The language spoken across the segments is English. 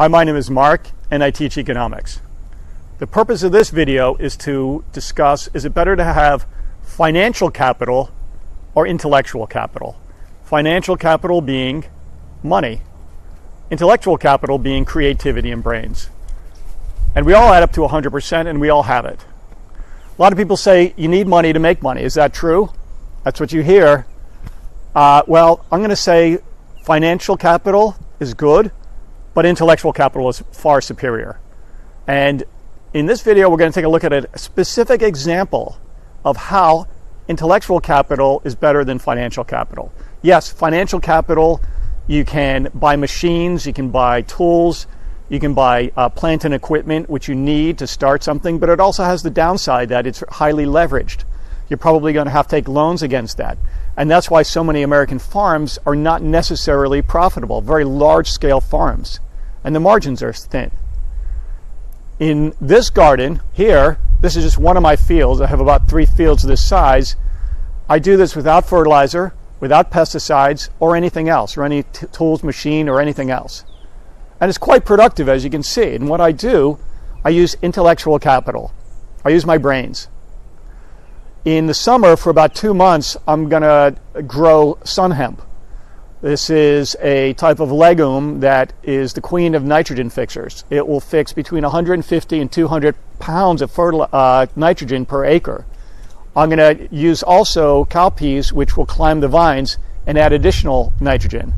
Hi, my name is Mark and I teach economics. The purpose of this video is to discuss, is it better to have financial capital or intellectual capital? Financial capital being money, intellectual capital being creativity and brains. And we all add up to 100% and we all have it. A lot of people say you need money to make money. Is that true? That's what you hear. Well, I'm going to say financial capital is good, but intellectual capital is far superior. And in this video, we're going to take a look at a specific example of how intellectual capital is better than financial capital. Yes, financial capital, you can buy machines, you can buy tools, you can buy plant and equipment, which you need to start something, but it also has the downside that it's highly leveraged. You're probably going to have to take loans against that. And that's why so many American farms are not necessarily profitable, very large-scale farms, and the margins are thin. In this garden here, this is just one of my fields. I have about 3 fields this size. I do this without fertilizer, without pesticides, or anything else, or any tools, machine, or anything else. And it's quite productive, as you can see. And what I do, I use intellectual capital. I use my brains. In the summer, for about 2 months, I'm going to grow sun hemp. This is a type of legume that is the queen of nitrogen fixers. It will fix between 150 and 200 pounds of nitrogen per acre. I'm going to use also cowpeas, which will climb the vines and add additional nitrogen.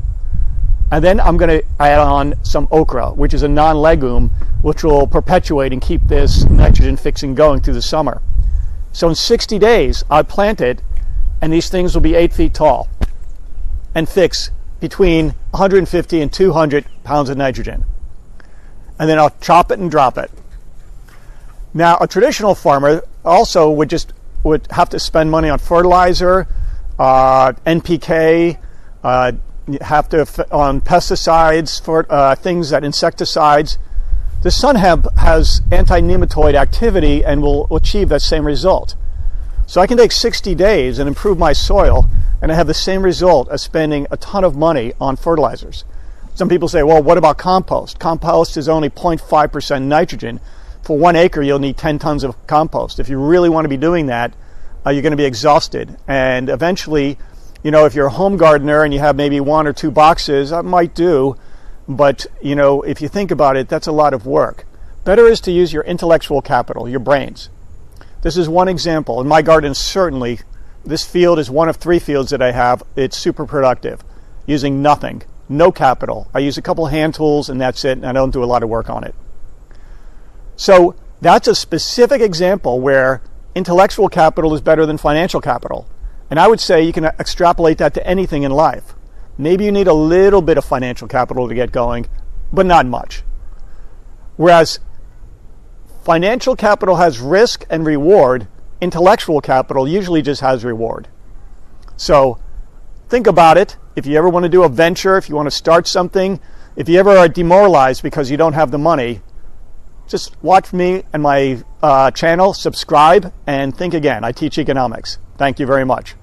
And then I'm going to add on some okra, which is a non-legume, which will perpetuate and keep this nitrogen fixing going through the summer. So in 60 days, I plant it, and these things will be 8 feet tall and fix between 150 and 200 pounds of nitrogen. And then I'll chop it and drop it. Now, a traditional farmer also would have to spend money on fertilizer, NPK, on pesticides, for things that insecticides. The sun hemp has anti-nematode activity and will achieve that same result. So I can take 60 days and improve my soil, and I have the same result as spending a ton of money on fertilizers. Some people say, well, what about compost? Compost is only 0.5% nitrogen. For 1 acre, you'll need 10 tons of compost. If you really want to be doing that, you're going to be exhausted. And eventually, if you're a home gardener and you have maybe 1 or 2 boxes, that might do. But, if you think about it, that's a lot of work. Better is to use your intellectual capital, your brains. This is one example. In my garden, certainly, this field is one of 3 fields that I have. It's super productive, using nothing, no capital. I use a couple hand tools and that's it, and I don't do a lot of work on it. So that's a specific example where intellectual capital is better than financial capital. And I would say you can extrapolate that to anything in life. Maybe you need a little bit of financial capital to get going, but not much. Whereas financial capital has risk and reward, intellectual capital usually just has reward. So think about it. If you ever want to do a venture, if you want to start something, if you ever are demoralized because you don't have the money, just watch me and my channel, subscribe, and think again. I teach economics. Thank you very much.